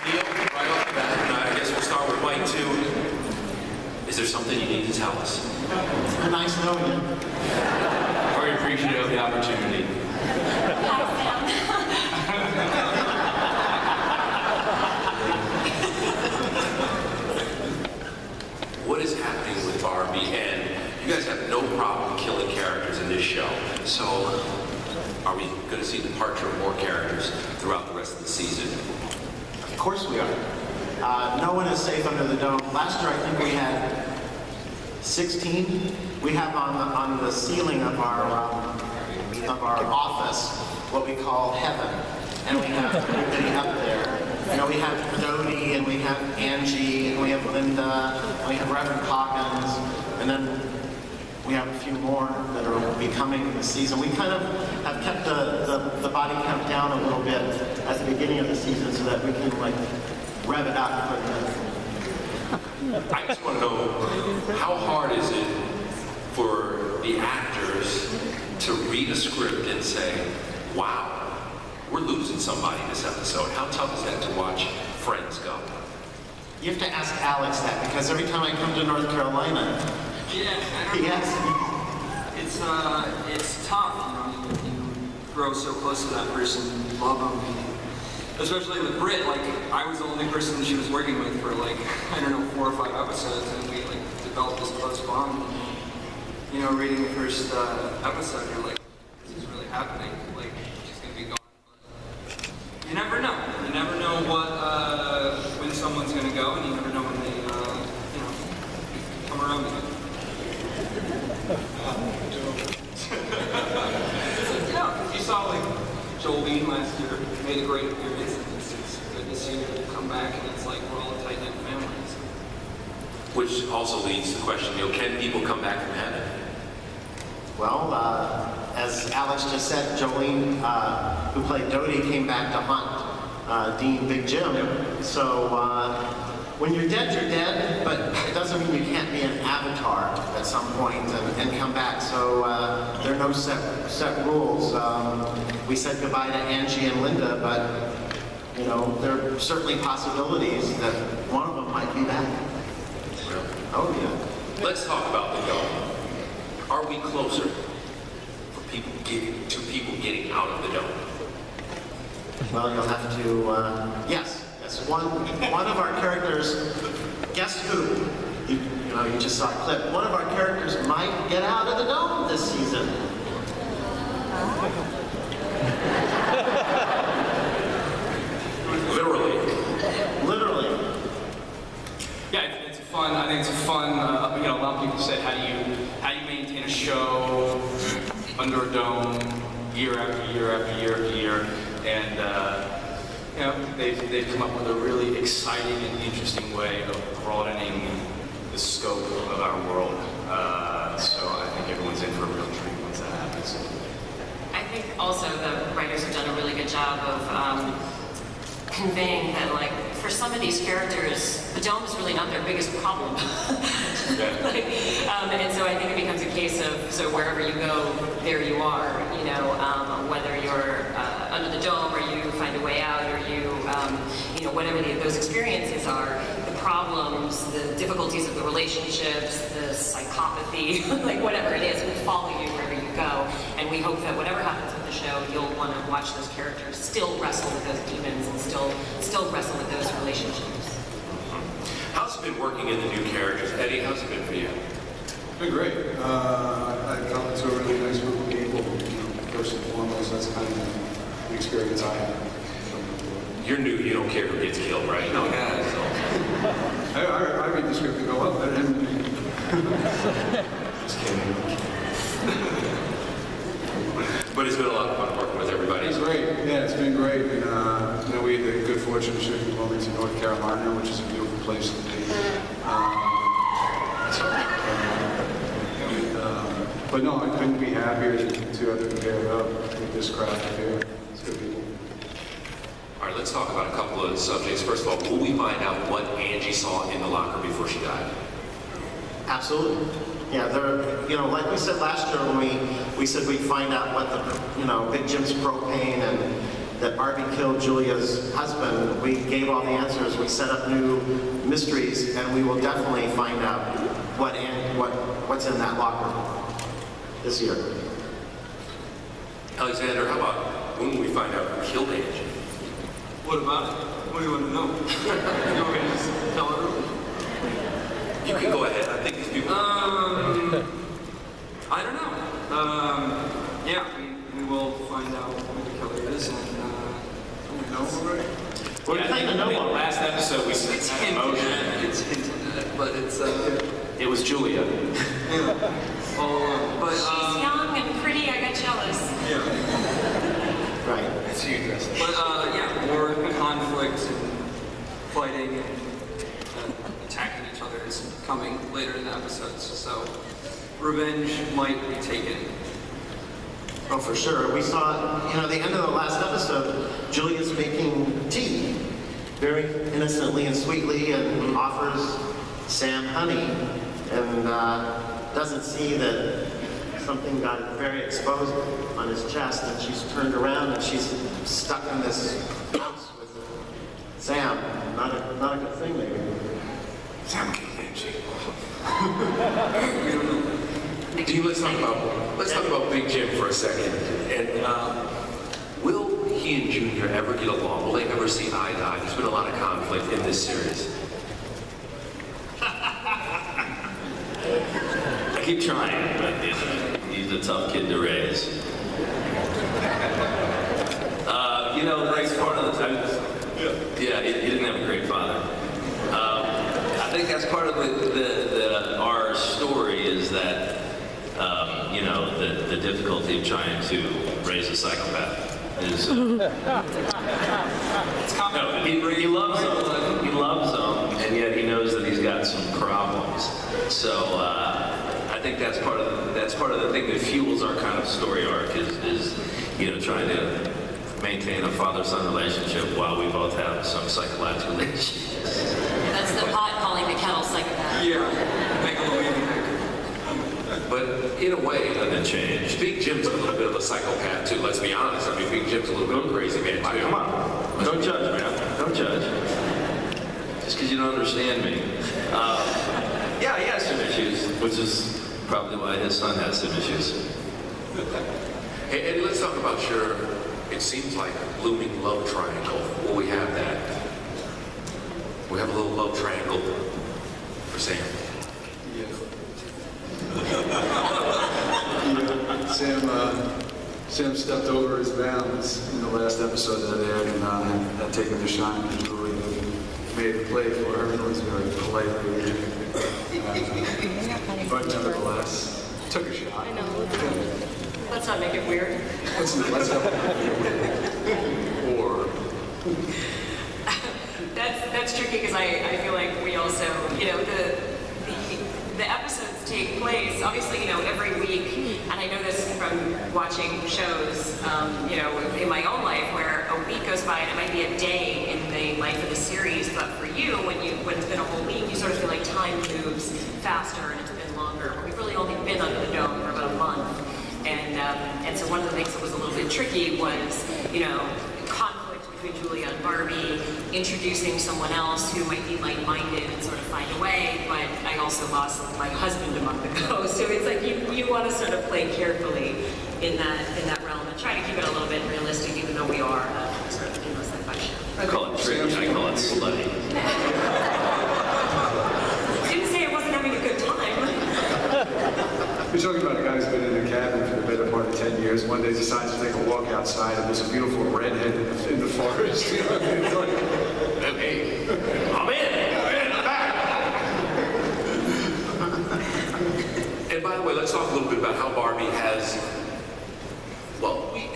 Neil, right off the bat, and I guess we'll start with Mike too. Is there something you need to tell us? Nice knowing you. Very appreciative of the opportunity. What is happening with Barbie? And you guys have no problem killing characters in this show. So, are we going to see the departure of more characters throughout the rest of the season? Of course we are. No one is safe under the dome. Last year I think we had 16. We have on the ceiling of our office what we call heaven, and we have everybody up there. You know, we have Dodie, and we have Angie, and we have Linda, and we have Reverend Hawkins, and then we have a few more that will be coming this season. We kind of have kept the body count down a little bit at the beginning of the season so that we can like rev it up quickly. I just want to know, how hard is it for the actors to read a script and say, wow, we're losing somebody this episode? How tough is that to watch friends go? You have to ask Alex that, because every time I come to North Carolina, he asks me. It's tough, you know, you grow so close to that person, you love them. Especially with Britt, like, I was the only person she was working with for like, I don't know, 4 or 5 episodes, and we like developed this close bond. You know, reading the first episode, you're like, this is really happening. Like, she's gonna be gone. But you never know. You never know when someone's gonna go, and you never know when they, you know, come around again. No, because you saw like Jolene last year made a great appearance, and it's good to see her come back, and it's like we're all a tight-knit family. So. Which also leads to the question, you know, can people come back from heaven? Well, as Alex just said, Jolene, who played Dodie, came back to haunt Dean Big Jim. So when you're dead, but it doesn't mean you can't be an avatar at some point and come back. So there are no set rules. We said goodbye to Angie and Linda, but you know, there are certainly possibilities that one of them might be back. Really? Oh yeah. Let's talk about the dome. Are we closer for people getting out of the dome? Well, you'll have to, yes. One of our characters, guess who? You just saw a clip. One of our characters might get out of the dome this season. Literally. Yeah, it's fun. I think it's fun. You know, a lot of people said, how do you maintain a show under a dome year after year after year after year? And you know, they've come up with a really exciting and interesting way of broadening the scope of our world. So I think everyone's in for a real treat once that happens. I think also the writers have done a really good job of conveying that, like, for some of these characters, the dome is really not their biggest problem. And so I think it becomes a case of, so wherever you go, there you are, you know, whether you're under the dome or you find a way out or you know, whatever those experiences are, the problems, the difficulties of the relationships, the psychopathy, like whatever it is, will follow you wherever you go. And we hope that whatever happens with the show, you'll want to watch those characters still wrestle with those demons and still wrestle with those relationships. How's it been working in the new characters? Eddie, how's it been for you? It's been great. I come into a really nice group of people. You know, first and foremost, that's kind of the experience I had. You're new, you don't care who gets killed, right? No, yeah. So. I read the script and go, oh, that didn't mean. Just kidding. But it's been a lot of fun working with everybody. It's great. Yeah, it's been great. And you know, we had the good fortune to shift from Wilmington, North Carolina, which is a beautiful place to be. But no, I couldn't be happier to have been paired up with this crowd here. It's good people. All right, let's talk about a couple of subjects. First of all, will we find out what Angie saw in the locker before she died? Absolutely. Yeah, there. You know, like we said last year when we said we'd find out what the, you know, Big Jim's propane and that Barbie killed Julia's husband. We gave all the answers, we set up new mysteries, and we will definitely find out what's in that locker this year. Alexander, how about when we find out who killed Angie? What about it? What do you want to know? You want me to just tell everyone? You can go ahead. I think these people. I don't know. Yeah, we will find out who the killer is, and we know already. Well, we kind of know what. Last episode we It's had hinted emotion. at it. It's hinted at it, but it's It was Julia. yeah. All along. But She's young and pretty, I got jealous. yeah. Right. But yeah, more conflict and fighting and attacking each other is coming later in the episodes. So revenge might be taken. Oh, for sure. We saw, at the end of the last episode, Julia's making tea very innocently and sweetly and offers Sam honey and doesn't see that something got very exposed on his chest, and she's turned around and she's stuck in this house with Sam. Not a good thing, maybe. Sam killed Angie. Let's talk about Big Jim for a second. And will he and Junior ever get along? Will they ever see eye to eye? There's been a lot of conflict in this series. I keep trying, but he's a tough kid to raise. That's part of the time. Yeah, he didn't have a great father. I think that's part of our story is that, the difficulty of trying to raise a psychopath is. He loves them. He loves them, and yet he knows that he's got some problems. So I think that's part of the thing that fuels our kind of story arc is trying to maintain a father-son relationship while we both have some psychological issues. That's the pot calling the kettle psychopath. Yeah, make a little easy. But in a way, And then change. Big Jim's a little bit of a psychopath too. Let's be honest. I mean, Big Jim's a little bit of a crazy man too. Come on. Don't judge, man. Don't judge. Just because you don't understand me. Yeah, he has some issues, which is probably why his son has some issues. Hey, Eddie, let's talk about your, it seems like a blooming love triangle. Will we have that? We have a little love triangle for Sam. Sam stepped over his bounds in the last episode that aired and had taken the shine and Julie made a play for her and was very politely but nevertheless took a shot. Let's not make it weird. Let's not or That's tricky because I feel like we also, the episodes take place, obviously, every week, and I know this from watching shows, in my own life where a week goes by and it might be a day in the life of the series, but for you, when it's been a whole week, you sort of feel like time moves faster and it's been longer. We've really only been under the dome for about a month. And so one of the things that was a little bit tricky was, conflict between Julia and Barbie, introducing someone else who might be like-minded and sort of find a way, but I also lost my husband a month ago. So it's like you want to sort of play carefully in that realm and try to keep it a little bit realistic, even though we are sort of in sci-fi show. I call it tricky, I call it slutty. Didn't say I wasn't having a good time. You're talking about a guy who's been in a cabin for the better part of 10 years. One day decides to take a walk outside and there's a beautiful redhead in the forest. It's like, Okay, I'm in the back. And by the way, let's talk a little bit about how Barbie has,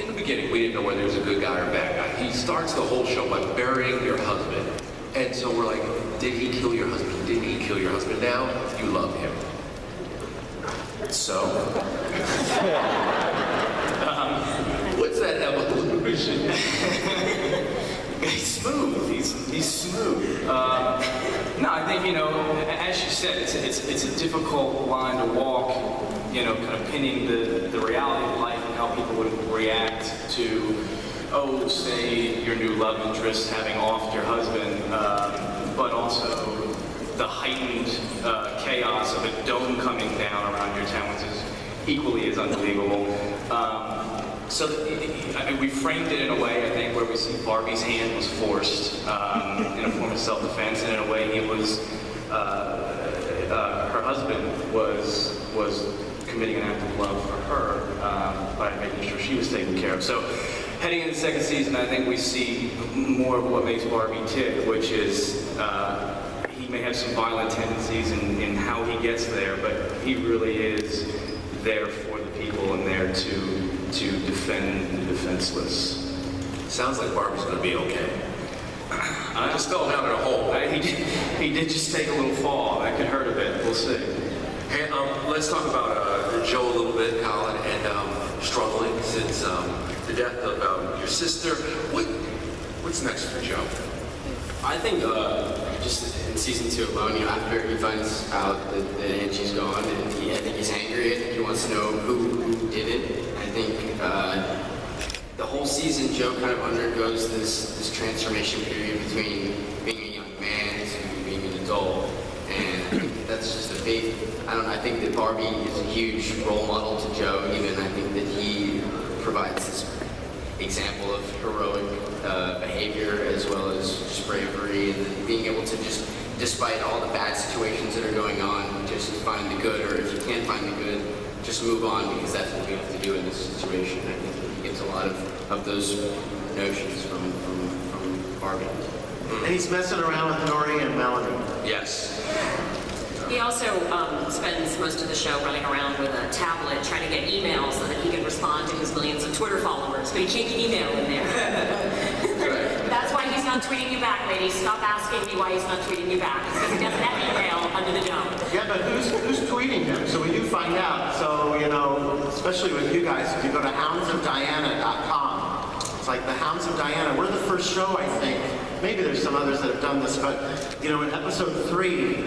in the beginning, we didn't know whether he was a good guy or a bad guy. He starts the whole show by burying your husband. And so we're like, did he kill your husband? Didn't he kill your husband? Now you love him. So, what's that evolution? He's smooth. He's smooth. No, I think as you said, it's a difficult line to walk. Kind of pinning the reality of life and how people would react to a oh, say your new love interest having offed your husband, but also the heightened chaos of a dome coming down around your town, which is equally as unbelievable. So we framed it in a way, I think, where we see Barbie's hand was forced in a form of self-defense, and in a way he was, her husband was committing an act of love for her by making sure she was taken care of. So heading into the second season, I think we see more of what makes Barbie tick, which is he may have some violent tendencies in how he gets there, but he really is there for the people and there to defend the defenseless. Sounds like Barbie's going to be okay. I just fell down in a hole. He did just take a little fall. That could hurt a bit. We'll see. Hey, let's talk about Joe a little bit, Colin, and struggling since the death of your sister. What's next for Joe? I think just in season 2 alone, after he finds out that Angie's gone, and I think he's angry. I think he wants to know who did it. I think the whole season, Joe kind of undergoes this transformation period between being a young man to being an adult, and I think that's just a big. I think that Barbie is a huge role model to Joe. Even I think that he provides this example of heroic behavior as well as just bravery, and being able to just, despite all the bad situations that are going on, just find the good, or if you can't find the good, just move on, because that's what we have to do in this situation. I think that he gets a lot of those notions from Barbie. And he's messing around with Nori and Melanie. Yes. He also spends most of the show running around with a tablet trying to get emails so that he can respond to his millions of Twitter followers, but he can't get email in there. That's why he's not tweeting you back, ladies. Stop asking me why he's not tweeting you back. Because he doesn't have email under the dome. Yeah, but who's tweeting him? So we do find out. So, especially with you guys, if you go to houndsofdiana.com, it's like the Hounds of Diana. We're the first show, I think. Maybe there's some others that have done this, but, in episode 3,